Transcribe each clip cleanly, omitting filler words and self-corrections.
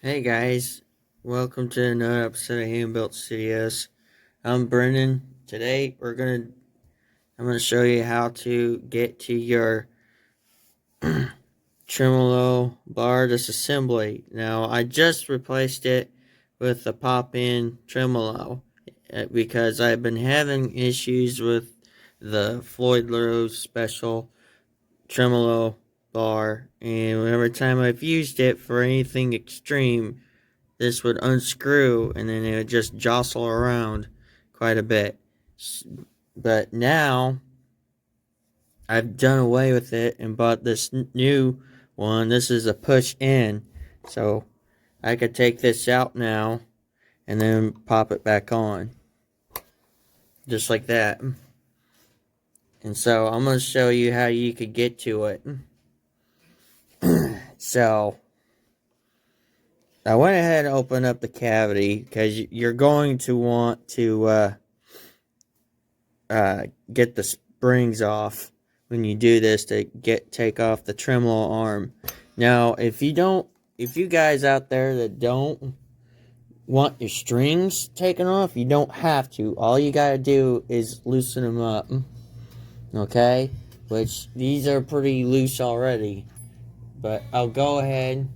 Hey guys, welcome to another episode of Hand Built Studios. I'm Brendan. Today I'm gonna show you how to get to your tremolo bar disassembly. Now I just replaced it with a pop-in tremolo because I've been having issues with the Floyd Rose special tremolo bar, and every time I've used it for anything extreme, this would unscrew and then it would just jostle around quite a bit. But now I've done away with it and bought this new one. This is a push in, so I could take this out now and then pop it back on, just like that. And so I'm going to show you how you could get to it. So I went ahead and opened up the cavity because you're going to want to get the springs off when you do this to take off the tremolo arm. Now, if you guys out there that don't want your strings taken off, you don't have to. All you gotta do is loosen them up. Okay? Which, these are pretty loose already. But I'll go ahead,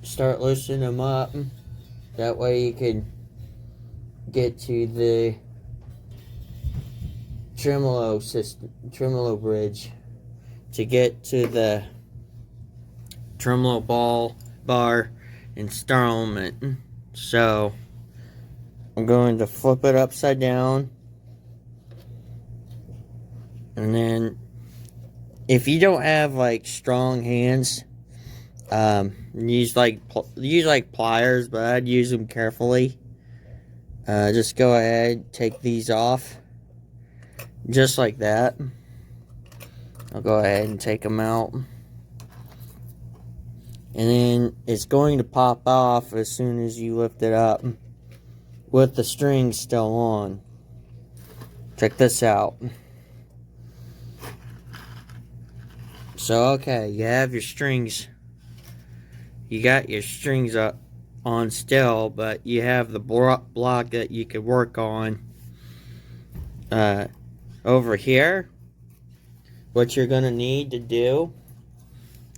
start loosening them up. That way you can get to the tremolo bridge to get to the tremolo bar installment. So I'm going to flip it upside down, and then if you don't have like strong hands, use like pliers, but I'd use them carefully. Just go ahead, take these off just like that. I'll go ahead and take them out, and then it's going to pop off as soon as you lift it up with the strings still on. Check this out. So okay, you have your strings, you got your strings up on still, but you have the block that you could work on over here. What you're gonna need to do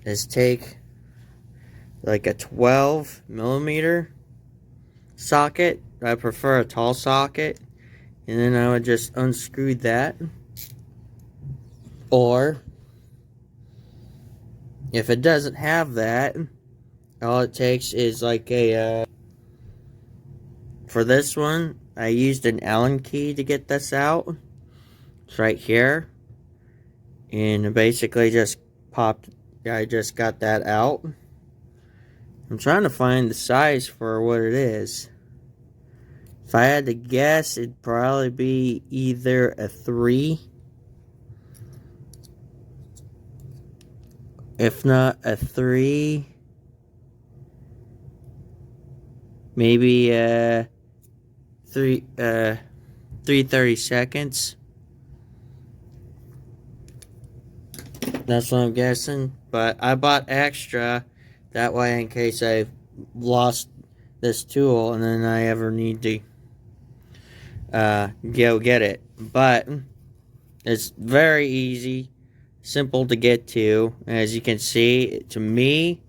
is take like a 12mm socket. I prefer a tall socket, and then I would just unscrew that. Or if it doesn't have that, all it takes is like for this one, I used an Allen key to get this out. It's right here. And basically just popped, I just got that out. I'm trying to find the size for what it is. If I had to guess, it'd probably be either a 3. If not a 3, maybe 3/32. That's what I'm guessing. But I bought extra that way in case I lost this tool and then I ever need to go get it. But it's very easy, simple to get to. As you can see, to me,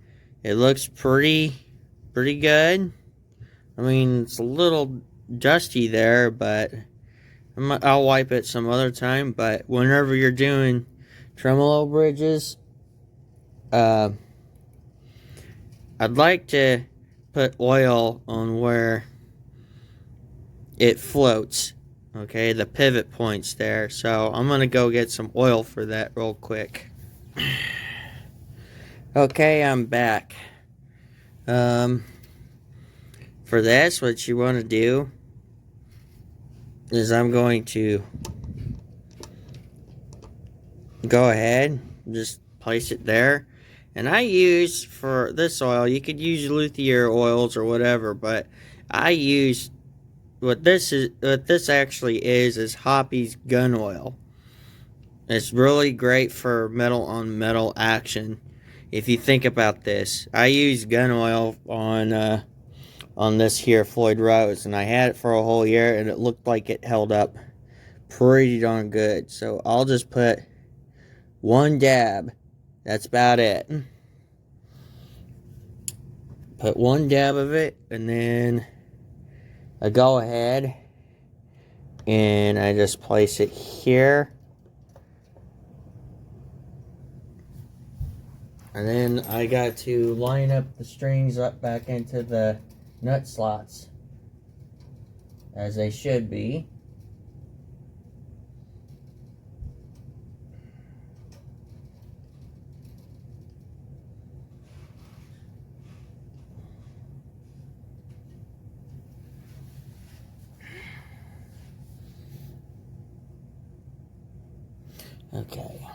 it looks pretty good. I mean, it's a little dusty there, but I'll wipe it some other time. But whenever you're doing tremolo bridges, I'd like to put oil on where it floats, okay, the pivot points there. So I'm gonna go get some oil for that real quick. Okay, I'm back. For this, what you want to do is I'm going to go ahead, just place it there. And I use, for this oil, you could use luthier oils or whatever, but I use what this actually is Hoppy's gun oil. It's really great for metal on metal action. if you think about this, I used gun oil on this here Floyd Rose, and I had it for a whole year, and it looked like it held up pretty darn good. So I'll just put one dab. That's about it. Put one dab of it, and then I go ahead and I just place it here. And then I got to line up the strings up back into the nut slots as they should be. Okay.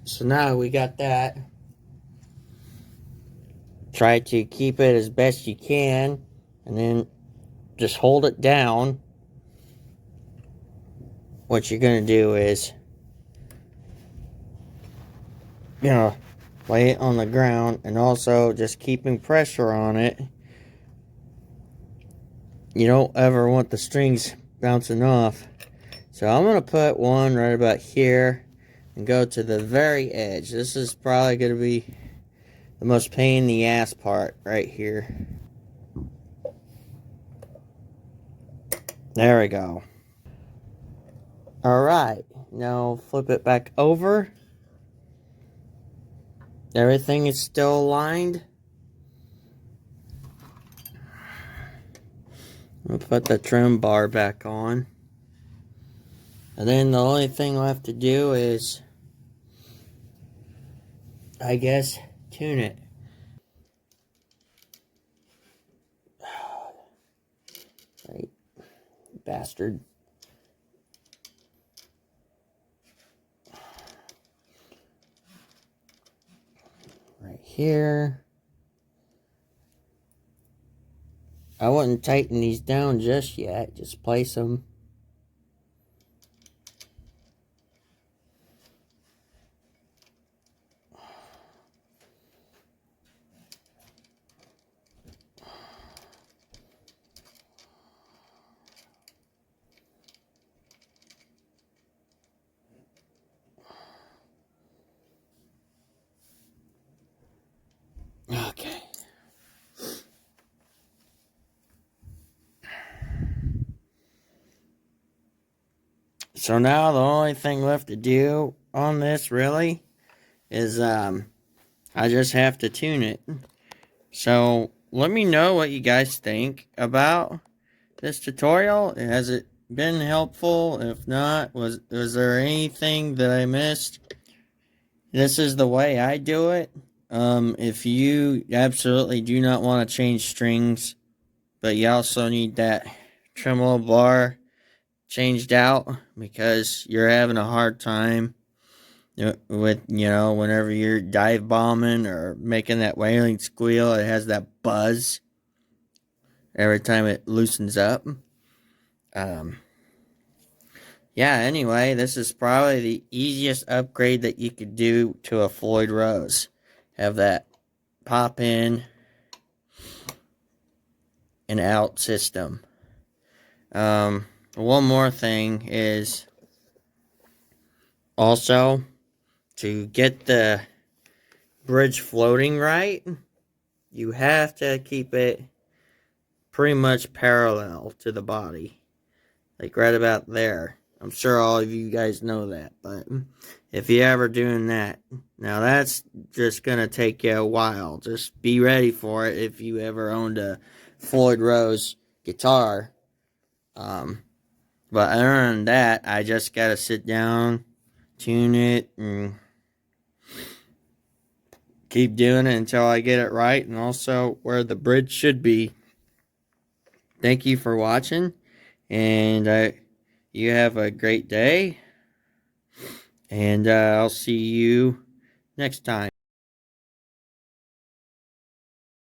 So now we got that. Try to keep it as best you can, and then just hold it down. What you're going to do is, lay it on the ground, and also just keeping pressure on it. You don't ever want the strings bouncing off. So I'm going to put one right about here and go to the very edge. This is probably going to be the most pain in the ass part right here. There we go. Alright, now flip it back over. Everything is still aligned. We'll put the trim bar back on. And then the only thing left to do is, I guess, tune it. Right, bastard. Right here. I wouldn't tighten these down just yet. Just place them. Okay. So now the only thing left to do on this really is I just have to tune it. So let me know what you guys think about this tutorial. Has it been helpful? If not, was there anything that I missed? This is the way I do it. If you absolutely do not want to change strings, but you also need that tremolo bar changed out because you're having a hard time with, whenever you're dive bombing or making that wailing squeal, it has that buzz every time it loosens up. Yeah, anyway, this is probably the easiest upgrade that you could do to a Floyd Rose. Have that pop in and out system. One more thing is also to get the bridge floating right, you have to keep it pretty much parallel to the body. Like right about there. I'm sure all of you guys know that, but if you're ever doing that, now that's just going to take you a while. Just be ready for it if you ever owned a Floyd Rose guitar. But other than that, I just got to sit down, tune it, and keep doing it until I get it right, and also where the bridge should be. Thank you for watching, and you have a great day, and I'll see you next time.